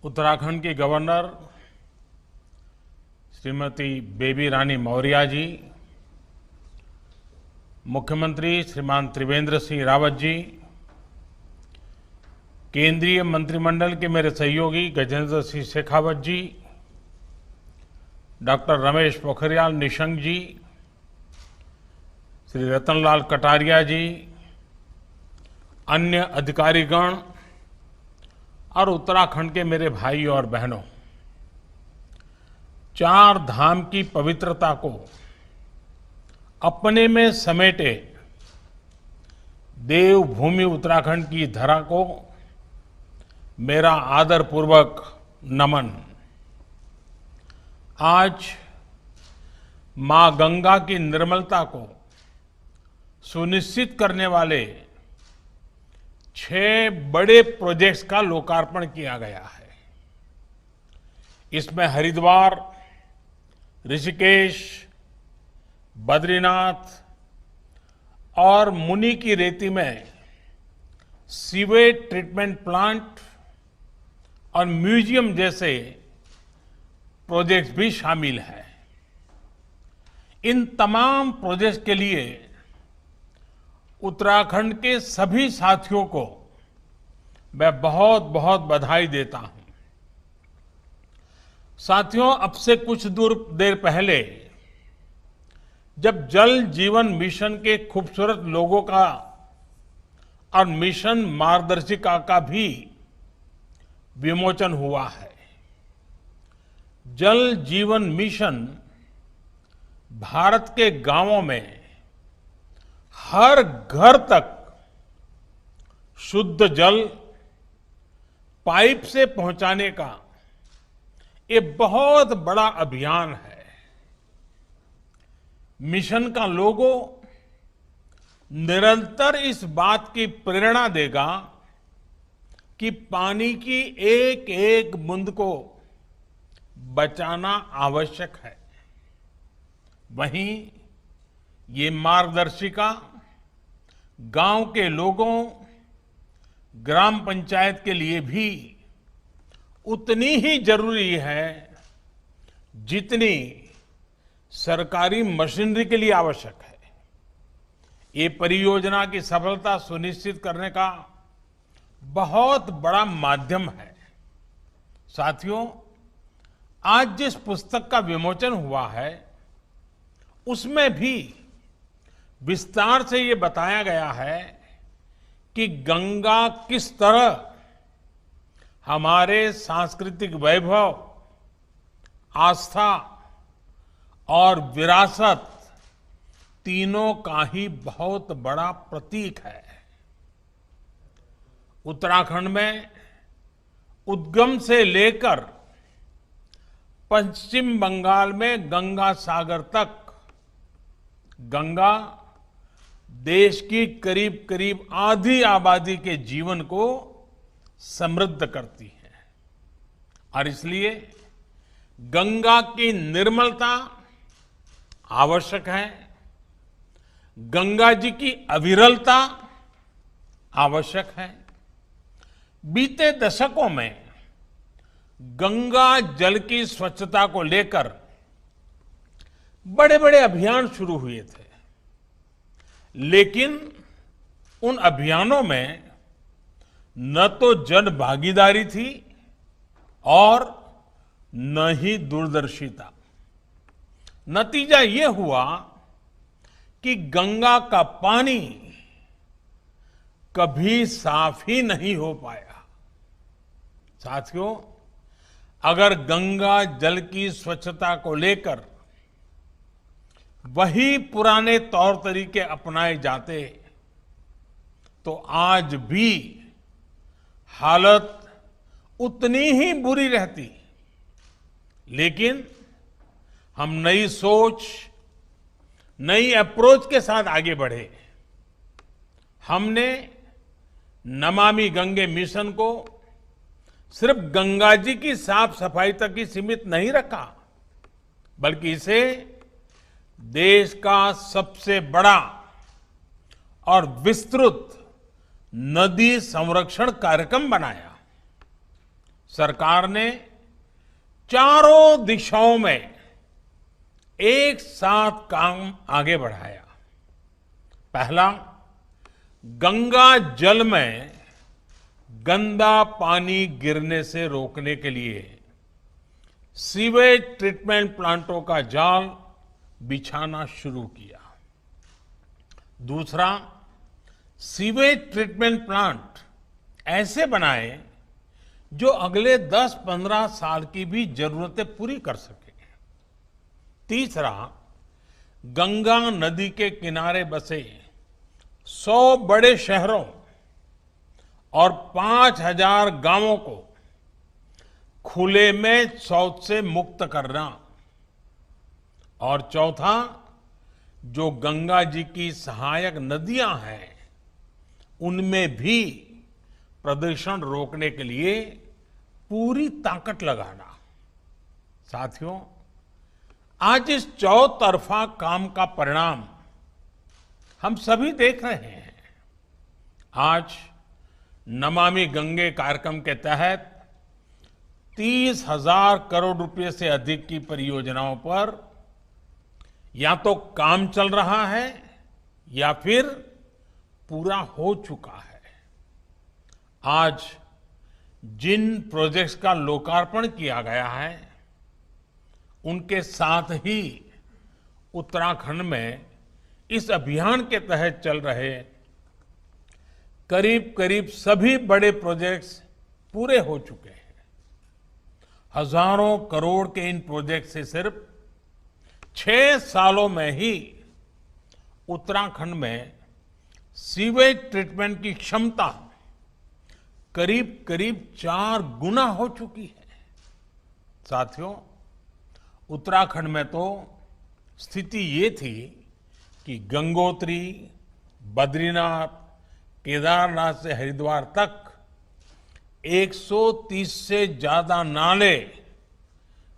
उत्तराखंड की गवर्नर श्रीमती बेबी रानी मौर्य जी, मुख्यमंत्री श्रीमान त्रिवेंद्र सिंह रावत जी, केंद्रीय मंत्रिमंडल के मेरे सहयोगी गजेंद्र सिंह शेखावत जी, डॉक्टर रमेश पोखरियाल निशंक जी, श्री रतनलाल कटारिया जी, अन्य अधिकारीगण और उत्तराखंड के मेरे भाई और बहनों, चार धाम की पवित्रता को अपने में समेटे देवभूमि उत्तराखंड की धरा को मेरा आदरपूर्वक नमन। आज मां गंगा की निर्मलता को सुनिश्चित करने वाले 6 बड़े प्रोजेक्ट्स का लोकार्पण किया गया है। इसमें हरिद्वार, ऋषिकेश, बद्रीनाथ और मुनि की रेती में सीवेज ट्रीटमेंट प्लांट और म्यूजियम जैसे प्रोजेक्ट्स भी शामिल हैं। इन तमाम प्रोजेक्ट्स के लिए उत्तराखंड के सभी साथियों को मैं बहुत बहुत बधाई देता हूं। साथियों, अब से कुछ देर पहले जब जल जीवन मिशन के खूबसूरत लोगों का और मिशन मार्गदर्शिका का भी विमोचन हुआ है। जल जीवन मिशन भारत के गांवों में हर घर तक शुद्ध जल पाइप से पहुंचाने का ये बहुत बड़ा अभियान है। मिशन का लोगो निरंतर इस बात की प्रेरणा देगा कि पानी की एक एक बूंद को बचाना आवश्यक है। वहीं ये मार्गदर्शिका गांव के लोगों, ग्राम पंचायत के लिए भी उतनी ही जरूरी है जितनी सरकारी मशीनरी के लिए आवश्यक है। ये परियोजना की सफलता सुनिश्चित करने का बहुत बड़ा माध्यम है। साथियों, आज जिस पुस्तक का विमोचन हुआ है उसमें भी विस्तार से ये बताया गया है कि गंगा किस तरह हमारे सांस्कृतिक वैभव, आस्था और विरासत तीनों का ही बहुत बड़ा प्रतीक है। उत्तराखंड में उद्गम से लेकर पश्चिम बंगाल में गंगा सागर तक गंगा देश की करीब करीब आधी आबादी के जीवन को समृद्ध करती है और इसलिए गंगा की निर्मलता आवश्यक है। गंगा जी की अविरलता आवश्यक है। बीते दशकों में गंगा जल की स्वच्छता को लेकर बड़े बड़े अभियान शुरू हुए थे, लेकिन उन अभियानों में न तो जन भागीदारी थी और न ही दूरदर्शिता। नतीजा ये हुआ कि गंगा का पानी कभी साफ ही नहीं हो पाया। साथियों, अगर गंगा जल की स्वच्छता को लेकर वही पुराने तौर तरीके अपनाए जाते तो आज भी हालत उतनी ही बुरी रहती। लेकिन हम नई सोच, नई अप्रोच के साथ आगे बढ़े। हमने नमामि गंगे मिशन को सिर्फ गंगा जी की साफ सफाई तक ही सीमित नहीं रखा, बल्कि इसे देश का सबसे बड़ा और विस्तृत नदी संरक्षण कार्यक्रम बनाया। सरकार ने चारों दिशाओं में एक साथ काम आगे बढ़ाया। पहला, गंगा जल में गंदा पानी गिरने से रोकने के लिए सीवेज ट्रीटमेंट प्लांटों का जाल बिछाना शुरू किया। दूसरा, सीवेज ट्रीटमेंट प्लांट ऐसे बनाए जो अगले 10-15 साल की भी जरूरतें पूरी कर सके। तीसरा, गंगा नदी के किनारे बसे 100 बड़े शहरों और 5000 गांवों को खुले में शौच से मुक्त करना। और चौथा, जो गंगा जी की सहायक नदियां हैं उनमें भी प्रदूषण रोकने के लिए पूरी ताकत लगाना। साथियों, आज इस चौतरफा काम का परिणाम हम सभी देख रहे हैं। आज नमामि गंगे कार्यक्रम के तहत 30,000 करोड़ रुपए से अधिक की परियोजनाओं पर या तो काम चल रहा है या फिर पूरा हो चुका है। आज जिन प्रोजेक्ट्स का लोकार्पण किया गया है उनके साथ ही उत्तराखंड में इस अभियान के तहत चल रहे करीब करीब सभी बड़े प्रोजेक्ट्स पूरे हो चुके हैं। हजारों करोड़ के इन प्रोजेक्ट से सिर्फ 6 सालों में ही उत्तराखंड में सीवेज ट्रीटमेंट की क्षमता करीब करीब 4 गुना हो चुकी है। साथियों, उत्तराखंड में तो स्थिति ये थी कि गंगोत्री, बद्रीनाथ, केदारनाथ से हरिद्वार तक 130 से ज्यादा नाले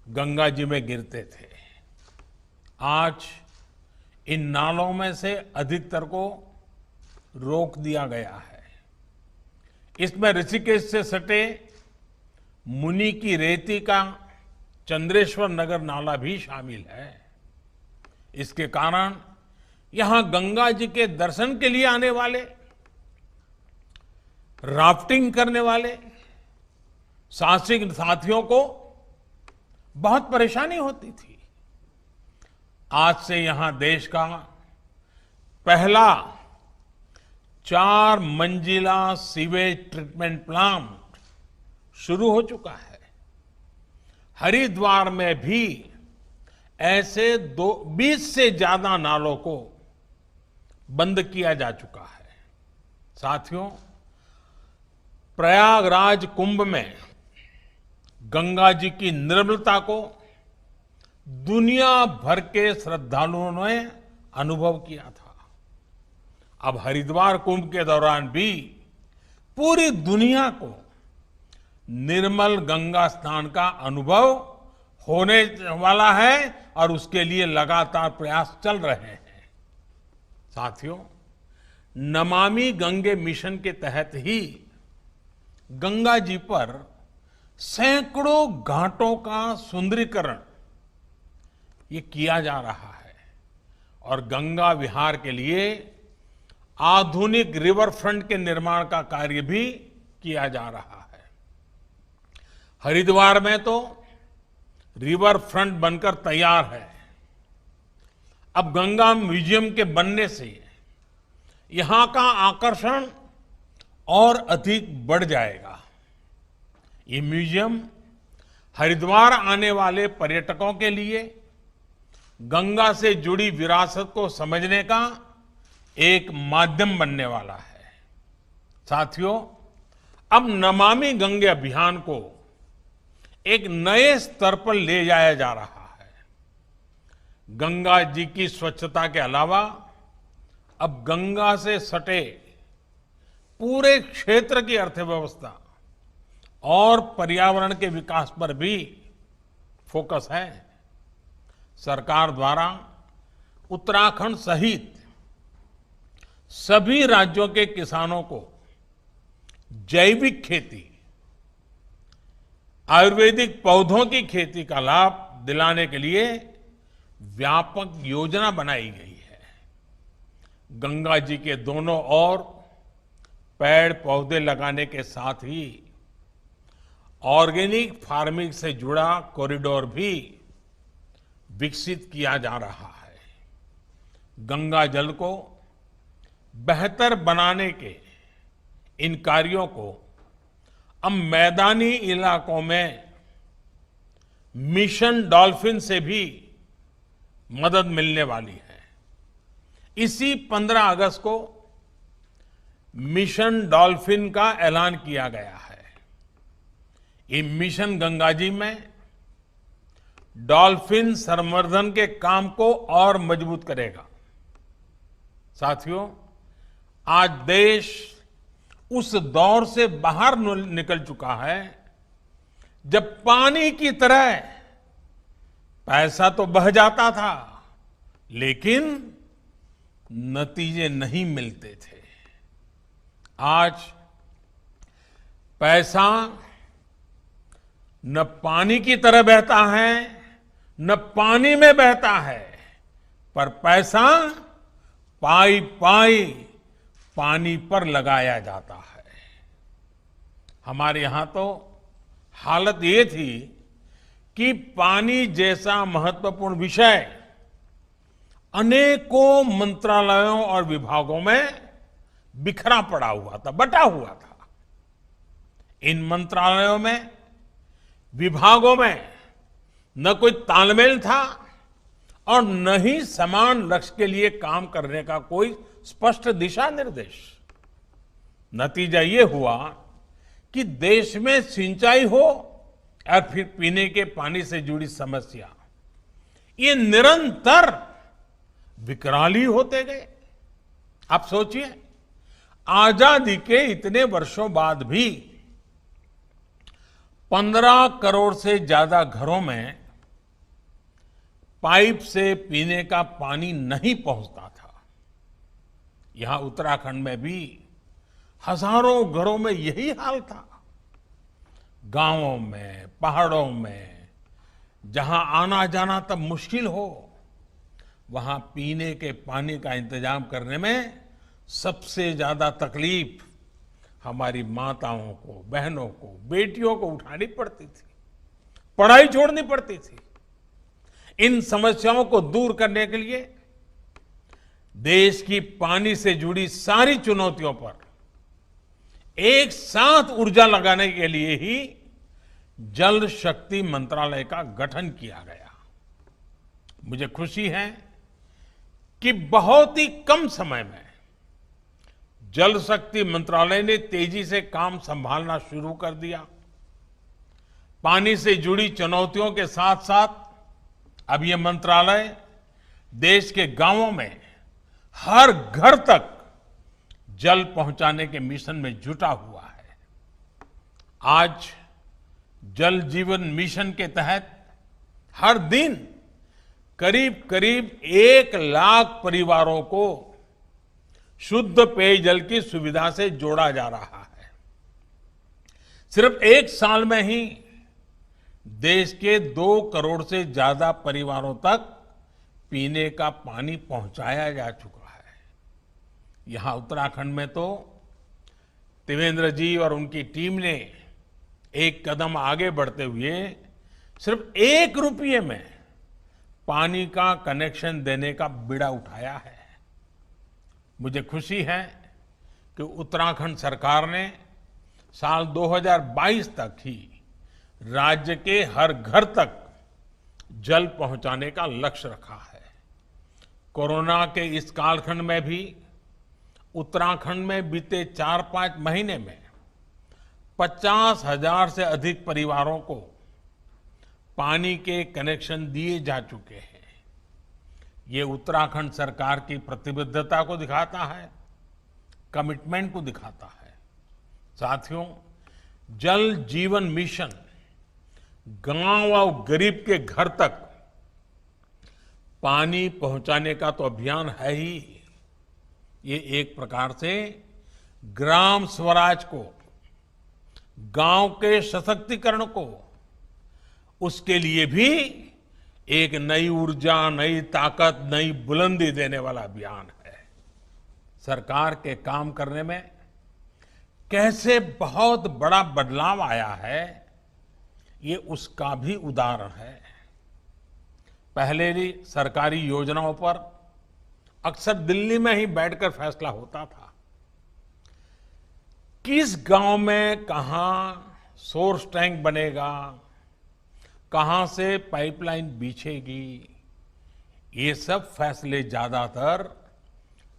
गंगा जी में गिरते थे। आज इन नालों में से अधिकतर को रोक दिया गया है। इसमें ऋषिकेश से सटे मुनि की रेती का चंद्रेश्वर नगर नाला भी शामिल है। इसके कारण यहां गंगा जी के दर्शन के लिए आने वाले, राफ्टिंग करने वाले साहसिक साथियों को बहुत परेशानी होती थी। आज से यहां देश का पहला 4 मंजिला सीवेज ट्रीटमेंट प्लांट शुरू हो चुका है। हरिद्वार में भी ऐसे 20 से ज्यादा नालों को बंद किया जा चुका है। साथियों, प्रयागराज कुंभ में गंगा जी की निर्मलता को दुनिया भर के श्रद्धालुओं ने अनुभव किया था। अब हरिद्वार कुंभ के दौरान भी पूरी दुनिया को निर्मल गंगा स्नान का अनुभव होने वाला है और उसके लिए लगातार प्रयास चल रहे हैं। साथियों, नमामि गंगे मिशन के तहत ही गंगा जी पर सैकड़ों घाटों का सुंदरीकरण ये किया जा रहा है और गंगा विहार के लिए आधुनिक रिवर फ्रंट के निर्माण का कार्य भी किया जा रहा है। हरिद्वार में तो रिवर फ्रंट बनकर तैयार है। अब गंगा म्यूजियम के बनने से यहां का आकर्षण और अधिक बढ़ जाएगा। ये म्यूजियम हरिद्वार आने वाले पर्यटकों के लिए गंगा से जुड़ी विरासत को समझने का एक माध्यम बनने वाला है। साथियों, अब नमामि गंगे अभियान को एक नए स्तर पर ले जाया जा रहा है। गंगा जी की स्वच्छता के अलावा अब गंगा से सटे पूरे क्षेत्र की अर्थव्यवस्था और पर्यावरण के विकास पर भी फोकस है। सरकार द्वारा उत्तराखंड सहित सभी राज्यों के किसानों को जैविक खेती आयुर्वेदिक पौधों की खेती का लाभ दिलाने के लिए व्यापक योजना बनाई गई है। गंगा जी के दोनों ओर पेड़ पौधे लगाने के साथ ही ऑर्गेनिक फार्मिंग से जुड़ा कॉरिडोर भी विकसित किया जा रहा है। गंगा जल को बेहतर बनाने के इन कार्यों को अब मैदानी इलाकों में मिशन डॉल्फिन से भी मदद मिलने वाली है। इसी 15 अगस्त को मिशन डॉल्फिन का ऐलान किया गया है। ये मिशन गंगा जी में डॉल्फिन संवर्धन के काम को और मजबूत करेगा। साथियों, आज देश उस दौर से बाहर निकल चुका है जब पानी की तरह पैसा तो बह जाता था लेकिन नतीजे नहीं मिलते थे। आज पैसा न पानी की तरह बहता है न पानी में बहता है, पर पैसा पाई पाई पानी पर लगाया जाता है। हमारे यहां तो हालत ये थी कि पानी जैसा महत्वपूर्ण विषय अनेकों मंत्रालयों और विभागों में बिखरा पड़ा हुआ था, बटा हुआ था। इन मंत्रालयों में, विभागों में न कोई तालमेल था और न ही समान लक्ष्य के लिए काम करने का कोई स्पष्ट दिशा निर्देश। नतीजा ये हुआ कि देश में सिंचाई हो और फिर पीने के पानी से जुड़ी समस्या, ये निरंतर विकराली होते गए। आप सोचिए, आजादी के इतने वर्षों बाद भी 15 करोड़ से ज्यादा घरों में पाइप से पीने का पानी नहीं पहुंचता था। यहां उत्तराखंड में भी हजारों घरों में यही हाल था। गांवों में, पहाड़ों में जहां आना जाना तब मुश्किल हो, वहां पीने के पानी का इंतजाम करने में सबसे ज्यादा तकलीफ हमारी माताओं को, बहनों को, बेटियों को उठानी पड़ती थी, पढ़ाई छोड़नी पड़ती थी। इन समस्याओं को दूर करने के लिए देश की पानी से जुड़ी सारी चुनौतियों पर एक साथ ऊर्जा लगाने के लिए ही जल शक्ति मंत्रालय का गठन किया गया। मुझे खुशी है कि बहुत ही कम समय में जल शक्ति मंत्रालय ने तेजी से काम संभालना शुरू कर दिया। पानी से जुड़ी चुनौतियों के साथ साथ अब यह मंत्रालय देश के गांवों में हर घर तक जल पहुंचाने के मिशन में जुटा हुआ है। आज जल जीवन मिशन के तहत हर दिन करीब करीब 1 लाख परिवारों को शुद्ध पेयजल की सुविधा से जोड़ा जा रहा है। सिर्फ 1 साल में ही देश के 2 करोड़ से ज्यादा परिवारों तक पीने का पानी पहुंचाया जा चुका है। यहां उत्तराखंड में तो त्रिवेंद्र जी और उनकी टीम ने एक कदम आगे बढ़ते हुए सिर्फ 1 रुपये में पानी का कनेक्शन देने का बीड़ा उठाया है। मुझे खुशी है कि उत्तराखंड सरकार ने साल 2022 तक ही राज्य के हर घर तक जल पहुंचाने का लक्ष्य रखा है। कोरोना के इस कालखंड में भी उत्तराखंड में बीते 4-5 महीने में 50,000 से अधिक परिवारों को पानी के कनेक्शन दिए जा चुके हैं। ये उत्तराखंड सरकार की प्रतिबद्धता को दिखाता है, कमिटमेंट को दिखाता है। साथियों, जल जीवन मिशन गांव और गरीब के घर तक पानी पहुंचाने का तो अभियान है ही। ये एक प्रकार से ग्राम स्वराज को, गांव के सशक्तिकरण को उसके लिए भी एक नई ऊर्जा, नई ताकत, नई बुलंदी देने वाला अभियान है। सरकार के काम करने में कैसे बहुत बड़ा बदलाव आया है, ये उसका भी उदाहरण है। पहले भी सरकारी योजनाओं पर अक्सर दिल्ली में ही बैठकर फैसला होता था। किस गांव में कहां सोर्स टैंक बनेगा, कहां से पाइपलाइन बिछेगी, ये सब फैसले ज्यादातर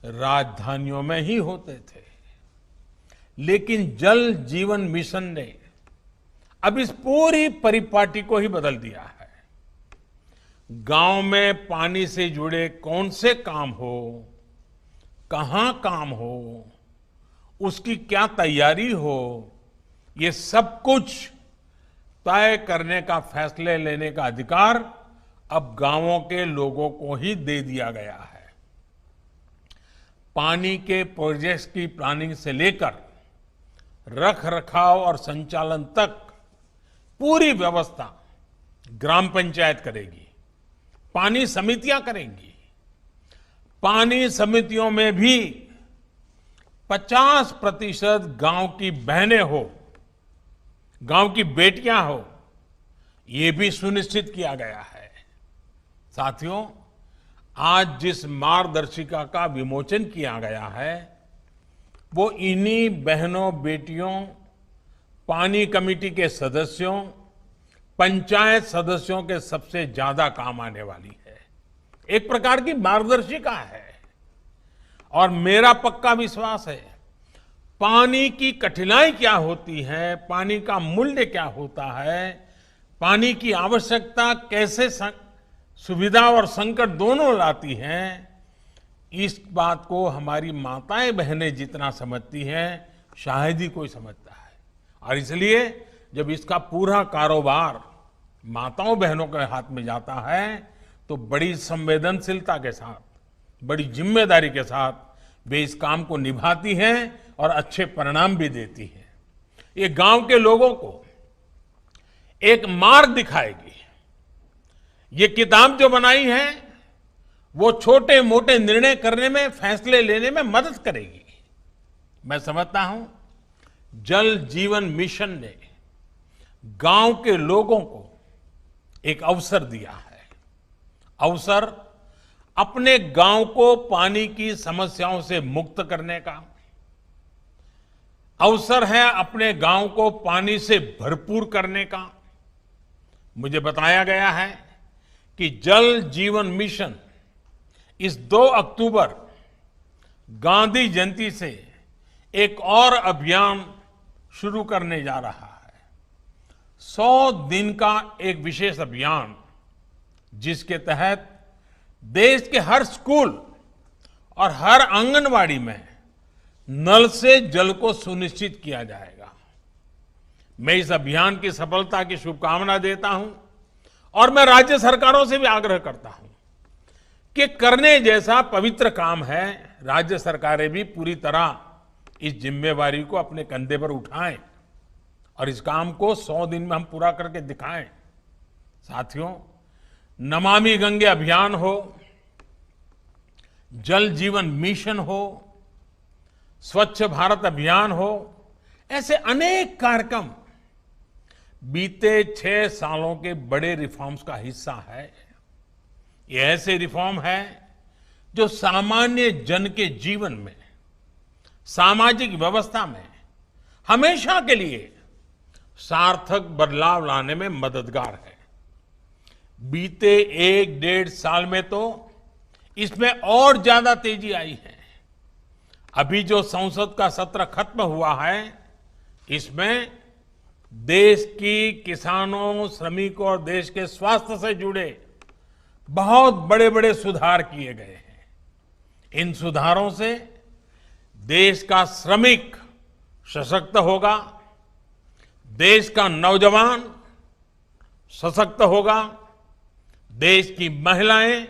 राजधानियों में ही होते थे। लेकिन जल जीवन मिशन ने अब इस पूरी परिपाटी को ही बदल दिया है। गांव में पानी से जुड़े कौन से काम हो, कहां काम हो, उसकी क्या तैयारी हो, ये सब कुछ तय करने का, फैसले लेने का अधिकार अब गांवों के लोगों को ही दे दिया गया है। पानी के प्रोजेक्ट्स की प्लानिंग से लेकर रख रखाव और संचालन तक पूरी व्यवस्था ग्राम पंचायत करेगी, पानी समितियां करेंगी। पानी समितियों में भी 50% गांव की बहनें हो, गांव की बेटियां हो, ये भी सुनिश्चित किया गया है। साथियों, आज जिस मार्गदर्शिका का विमोचन किया गया है, वो इन्हीं बहनों, बेटियों, पानी कमेटी के सदस्यों, पंचायत सदस्यों के सबसे ज्यादा काम आने वाली है। एक प्रकार की मार्गदर्शिका है। और मेरा पक्का विश्वास है, पानी की कठिनाई क्या होती है, पानी का मूल्य क्या होता है, पानी की आवश्यकता कैसे सुविधा और संकट दोनों लाती है, इस बात को हमारी माताएं बहनें जितना समझती हैं, शायद ही कोई समझता है। और इसलिए जब इसका पूरा कारोबार माताओं बहनों के हाथ में जाता है, तो बड़ी संवेदनशीलता के साथ, बड़ी जिम्मेदारी के साथ वे इस काम को निभाती हैं और अच्छे परिणाम भी देती हैं। ये गांव के लोगों को एक मार्ग दिखाएगी। ये किताब जो बनाई है, वो छोटे मोटे निर्णय करने में, फैसले लेने में मदद करेगी। मैं समझता हूं, जल जीवन मिशन ने गांव के लोगों को एक अवसर दिया है। अवसर अपने गांव को पानी की समस्याओं से मुक्त करने का, अवसर है अपने गांव को पानी से भरपूर करने का। मुझे बताया गया है कि जल जीवन मिशन इस 2 अक्टूबर गांधी जयंती से एक और अभियान शुरू करने जा रहा है। 100 दिन का एक विशेष अभियान, जिसके तहत देश के हर स्कूल और हर आंगनवाड़ी में नल से जल को सुनिश्चित किया जाएगा। मैं इस अभियान की सफलता की शुभकामना देता हूं और मैं राज्य सरकारों से भी आग्रह करता हूं कि करने जैसा पवित्र काम है, राज्य सरकारें भी पूरी तरह इस जिम्मेवारी को अपने कंधे पर उठाएं और इस काम को 100 दिन में हम पूरा करके दिखाएं। साथियों, नमामि गंगे अभियान हो, जल जीवन मिशन हो, स्वच्छ भारत अभियान हो, ऐसे अनेक कार्यक्रम बीते 6 सालों के बड़े रिफॉर्म्स का हिस्सा है। ये ऐसे रिफॉर्म है जो सामान्य जन के जीवन में, सामाजिक व्यवस्था में हमेशा के लिए सार्थक बदलाव लाने में मददगार है। बीते 1-1.5 साल में तो इसमें और ज्यादा तेजी आई है। अभी जो संसद का सत्र खत्म हुआ है, इसमें देश की किसानों, श्रमिकों और देश के स्वास्थ्य से जुड़े बहुत बड़े बड़े सुधार किए गए हैं। इन सुधारों से देश का श्रमिक सशक्त होगा, देश का नौजवान सशक्त होगा, देश की महिलाएं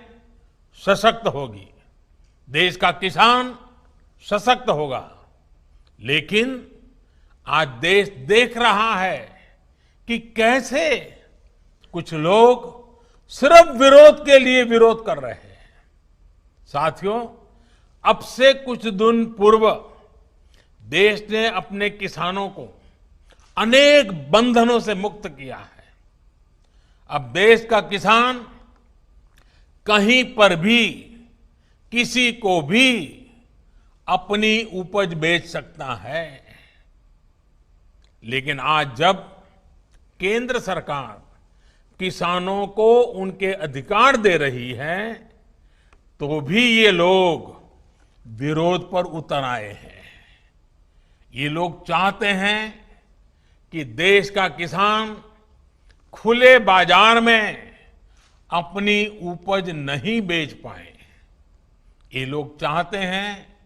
सशक्त होगी, देश का किसान सशक्त होगा। लेकिन आज देश देख रहा है कि कैसे कुछ लोग सिर्फ विरोध के लिए विरोध कर रहे हैं। साथियों, अब से कुछ दिन पूर्व देश ने अपने किसानों को अनेक बंधनों से मुक्त किया है। अब देश का किसान कहीं पर भी किसी को भी अपनी उपज बेच सकता है। लेकिन आज जब केंद्र सरकार किसानों को उनके अधिकार दे रही है, तो भी ये लोग विरोध पर उतर आए हैं। ये लोग चाहते हैं कि देश का किसान खुले बाजार में अपनी उपज नहीं बेच पाए। ये लोग चाहते हैं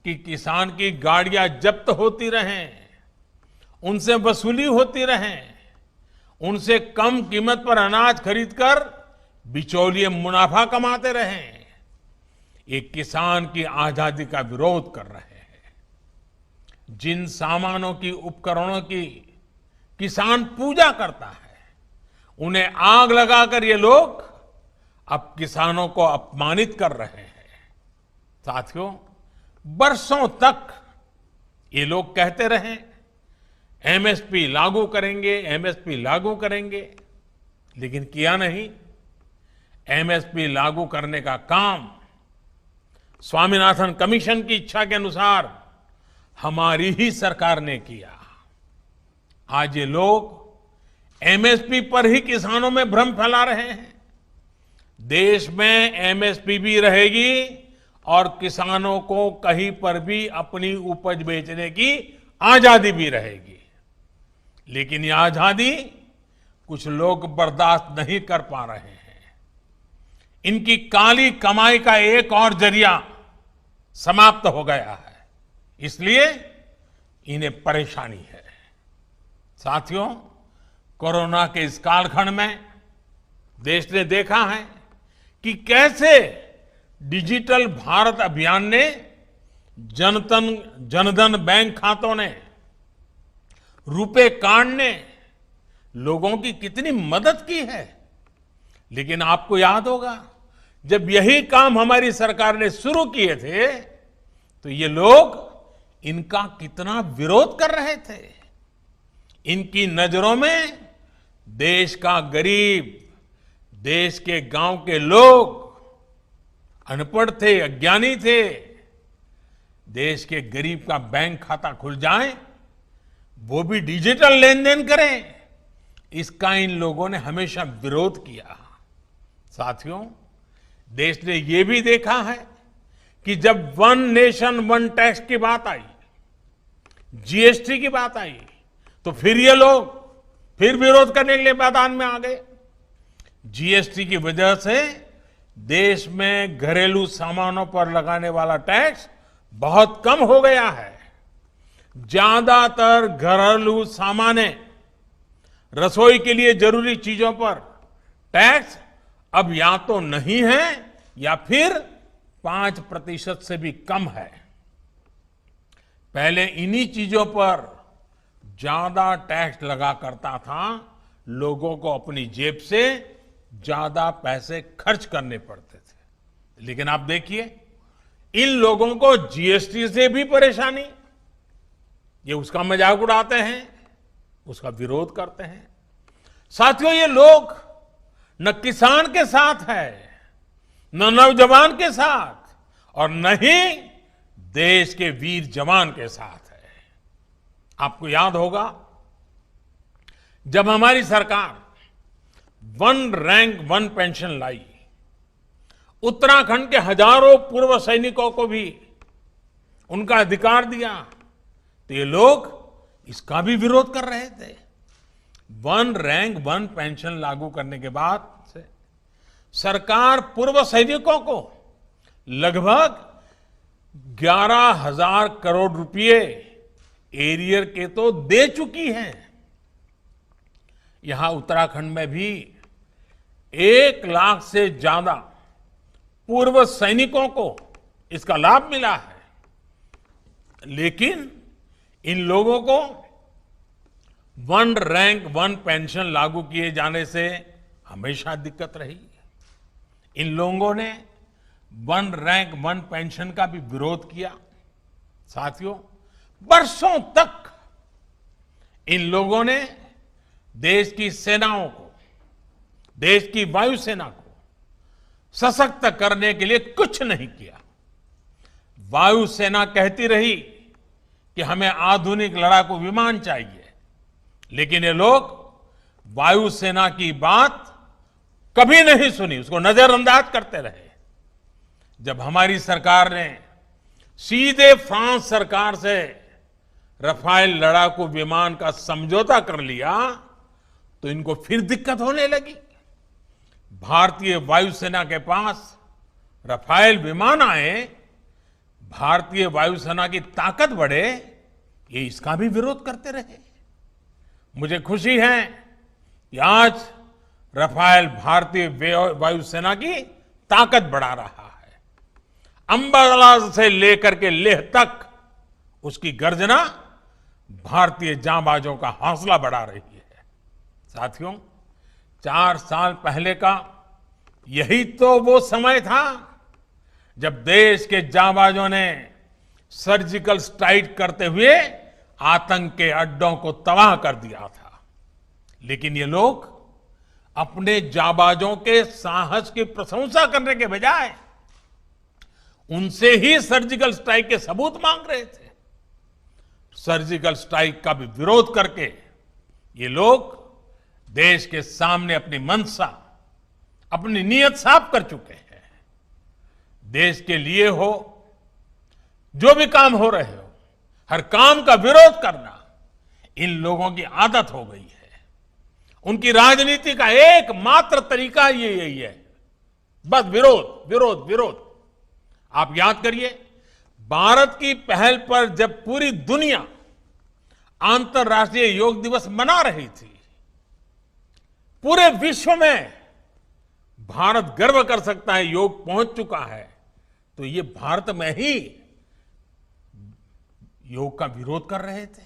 कि किसान की गाड़ियां जब्त होती रहें, उनसे वसूली होती रहे, उनसे कम कीमत पर अनाज खरीदकर बिचौलिए मुनाफा कमाते रहें। ये किसान की आजादी का विरोध कर रहे हैं। जिन सामानों की, उपकरणों की किसान पूजा करता है, उन्हें आग लगाकर ये लोग अब किसानों को अपमानित कर रहे हैं। साथियों, बरसों तक ये लोग कहते रहे एमएसपी लागू करेंगे, एमएसपी लागू करेंगे, लेकिन किया नहीं। एमएसपी लागू करने का काम स्वामीनाथन कमीशन की इच्छा के अनुसार हमारी ही सरकार ने किया। आज ये लोग एमएसपी पर ही किसानों में भ्रम फैला रहे हैं। देश में एमएसपी भी रहेगी और किसानों को कहीं पर भी अपनी उपज बेचने की आजादी भी रहेगी। लेकिन ये आजादी कुछ लोग बर्दाश्त नहीं कर पा रहे हैं। इनकी काली कमाई का एक और जरिया समाप्त हो गया है, इसलिए इन्हें परेशानी है। साथियों, कोरोना के इस कालखंड में देश ने देखा है कि कैसे डिजिटल भारत अभियान ने जनधन बैंक खातों ने, रुपे कार्ड ने लोगों की कितनी मदद की है। लेकिन आपको याद होगा, जब यही काम हमारी सरकार ने शुरू किए थे, तो ये लोग इनका कितना विरोध कर रहे थे। इनकी नजरों में देश का गरीब, देश के गांव के लोग अनपढ़ थे, अज्ञानी थे। देश के गरीब का बैंक खाता खुल जाए, वो भी डिजिटल लेन देन करें, इसका इन लोगों ने हमेशा विरोध किया। साथियों, देश ने ये भी देखा है कि जब वन नेशन वन टैक्स की बात आई, जीएसटी की बात आई, तो फिर ये लोग फिर विरोध करने के लिए मैदान में आ गए। जीएसटी की वजह से देश में घरेलू सामानों पर लगाने वाला टैक्स बहुत कम हो गया है। ज्यादातर घरेलू सामाने, रसोई के लिए जरूरी चीजों पर टैक्स अब या तो नहीं है या फिर 5% से भी कम है। पहले इन्हीं चीजों पर ज्यादा टैक्स लगा करता था, लोगों को अपनी जेब से ज्यादा पैसे खर्च करने पड़ते थे। लेकिन आप देखिए, इन लोगों को जीएसटी से भी परेशानी, ये उसका मजाक उड़ाते हैं, उसका विरोध करते हैं। साथियों, ये लोग न किसान के साथ है, न नौजवान के साथ, और न ही देश के वीर जवान के साथ है। आपको याद होगा, जब हमारी सरकार वन रैंक वन पेंशन लाई, उत्तराखंड के हजारों पूर्व सैनिकों को भी उनका अधिकार दिया, तो ये लोग इसका भी विरोध कर रहे थे। वन रैंक वन पेंशन लागू करने के बाद से सरकार पूर्व सैनिकों को लगभग 11,000 करोड़ रुपए एरियर के तो दे चुकी है। यहां उत्तराखंड में भी 1 लाख से ज्यादा पूर्व सैनिकों को इसका लाभ मिला है। लेकिन इन लोगों को वन रैंक वन पेंशन लागू किए जाने से हमेशा दिक्कत रही। इन लोगों ने वन रैंक वन पेंशन का भी विरोध किया। साथियों, बरसों तक इन लोगों ने देश की सेनाओं को, देश की वायुसेना को सशक्त करने के लिए कुछ नहीं किया। वायुसेना कहती रही कि हमें आधुनिक लड़ाकू विमान चाहिए, लेकिन ये लोग वायुसेना की बात कभी नहीं सुनी, उसको नजरअंदाज करते रहे। जब हमारी सरकार ने सीधे फ्रांस सरकार से रफाल लड़ाकू विमान का समझौता कर लिया तो इनको फिर दिक्कत होने लगी। भारतीय वायुसेना के पास रफाल विमान आए, भारतीय वायुसेना की ताकत बढ़े, ये इसका भी विरोध करते रहे। मुझे खुशी है कि आज रफाल भारतीय वायुसेना की ताकत बढ़ा रहा है। अंबाला से लेकर के लेह तक उसकी गर्जना भारतीय जांबाजों का हौसला बढ़ा रही है। साथियों, 4 साल पहले का यही तो वो समय था जब देश के जांबाजों ने सर्जिकल स्ट्राइक करते हुए आतंक के अड्डों को तबाह कर दिया था। लेकिन ये लोग अपने जांबाजों के साहस की प्रशंसा करने के बजाय उनसे ही सर्जिकल स्ट्राइक के सबूत मांग रहे थे। सर्जिकल स्ट्राइक का भी विरोध करके ये लोग देश के सामने अपनी मंशा, अपनी नीयत साफ कर चुके हैं। देश के लिए हो, जो भी काम हो रहे हो, हर काम का विरोध करना इन लोगों की आदत हो गई है। उनकी राजनीति का एकमात्र तरीका ये यही है, बस विरोध विरोध विरोध। आप याद करिए, भारत की पहल पर जब पूरी दुनिया अंतर्राष्ट्रीय योग दिवस मना रही थी, पूरे विश्व में भारत गर्व कर सकता है योग पहुंच चुका है, तो ये भारत में ही योग का विरोध कर रहे थे।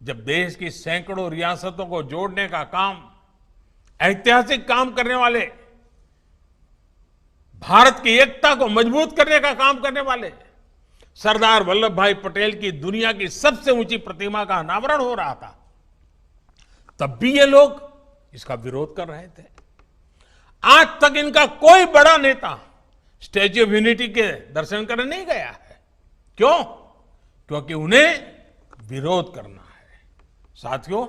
जब देश की सैकड़ों रियासतों को जोड़ने का काम, ऐतिहासिक काम करने वाले, भारत की एकता को मजबूत करने का काम करने वाले सरदार वल्लभ भाई पटेल की दुनिया की सबसे ऊंची प्रतिमा का अनावरण हो रहा था, तब भी ये लोग इसका विरोध कर रहे थे। आज तक इनका कोई बड़ा नेता स्टैच्यू ऑफ यूनिटी के दर्शन करने नहीं गया है। क्यों? क्योंकि उन्हें विरोध करना है। साथियों,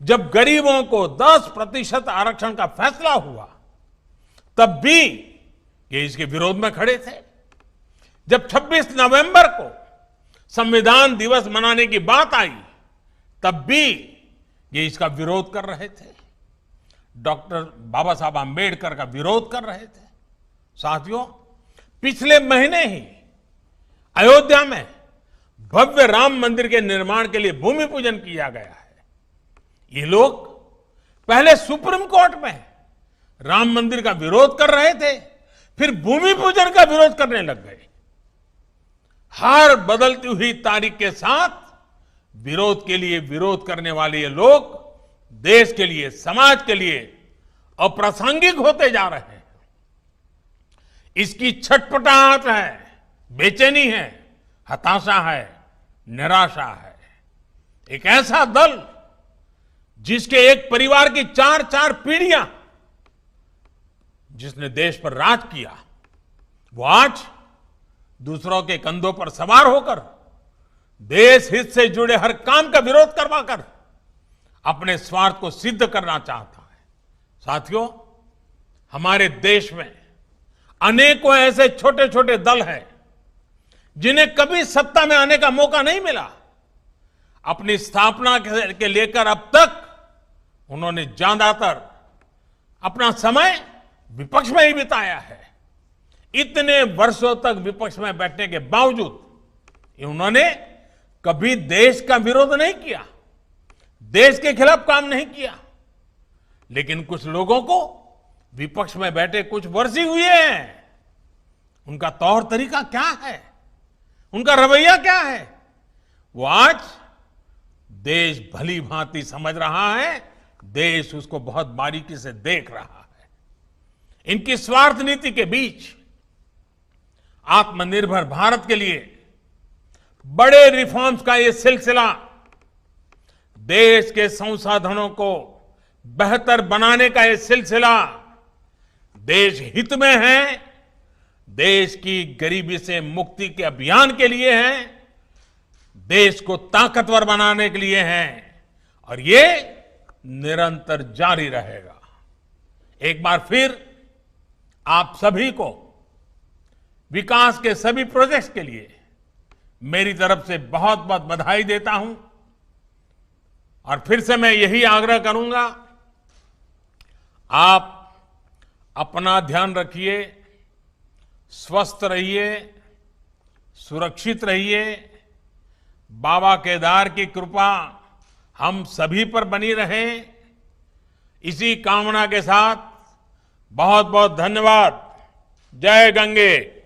जब गरीबों को 10% आरक्षण का फैसला हुआ, तब भी ये इसके विरोध में खड़े थे। जब 26 नवंबर को संविधान दिवस मनाने की बात आई, तब भी ये इसका विरोध कर रहे थे। डॉक्टर बाबा साहब आंबेडकर का विरोध कर रहे थे। साथियों, पिछले महीने ही अयोध्या में भव्य राम मंदिर के निर्माण के लिए भूमि पूजन किया गया है। ये लोग पहले सुप्रीम कोर्ट में राम मंदिर का विरोध कर रहे थे, फिर भूमि पूजन का विरोध करने लग गए। हर बदलती हुई तारीख के साथ विरोध के लिए विरोध करने वाले ये लोग देश के लिए, समाज के लिए अप्रासंगिक होते जा रहे हैं। इसकी छटपटाहट है, बेचैनी है, हताशा है, निराशा है। एक ऐसा दल जिसके एक परिवार की 4-4 पीढ़ियां जिसने देश पर राज किया, वो आज दूसरों के कंधों पर सवार होकर देश हित से जुड़े हर काम का विरोध करवाकर अपने स्वार्थ को सिद्ध करना चाहता है। साथियों, हमारे देश में अनेकों ऐसे छोटे छोटे दल हैं जिन्हें कभी सत्ता में आने का मौका नहीं मिला। अपनी स्थापना के लेकर अब तक उन्होंने ज्यादातर अपना समय विपक्ष में ही बिताया है। इतने वर्षों तक विपक्ष में बैठने के बावजूद उन्होंने कभी देश का विरोध नहीं किया, देश के खिलाफ काम नहीं किया। लेकिन कुछ लोगों को विपक्ष में बैठे कुछ वर्ष ही हुए हैं, उनका तौर तरीका क्या है, उनका रवैया क्या है, वो आज देश भली भांति समझ रहा है देश उसको बहुत बारीकी से देख रहा है। इनकी स्वार्थ नीति के बीच आत्मनिर्भर भारत के लिए बड़े रिफॉर्म्स का ये सिलसिला देश के संसाधनों को बेहतर बनाने का ये सिलसिला देश हित में है, देश की गरीबी से मुक्ति के अभियान के लिए है, देश को ताकतवर बनाने के लिए है और ये निरंतर जारी रहेगा। एक बार फिर आप सभी को विकास के सभी प्रोजेक्ट्स के लिए मेरी तरफ से बहुत बहुत बधाई देता हूं और फिर से मैं यही आग्रह करूंगा, आप अपना ध्यान रखिए, स्वस्थ रहिए, सुरक्षित रहिए। बाबा केदार की कृपा हम सभी पर बनी रहे। इसी कामना के साथ बहुत बहुत धन्यवाद। जय गंगे।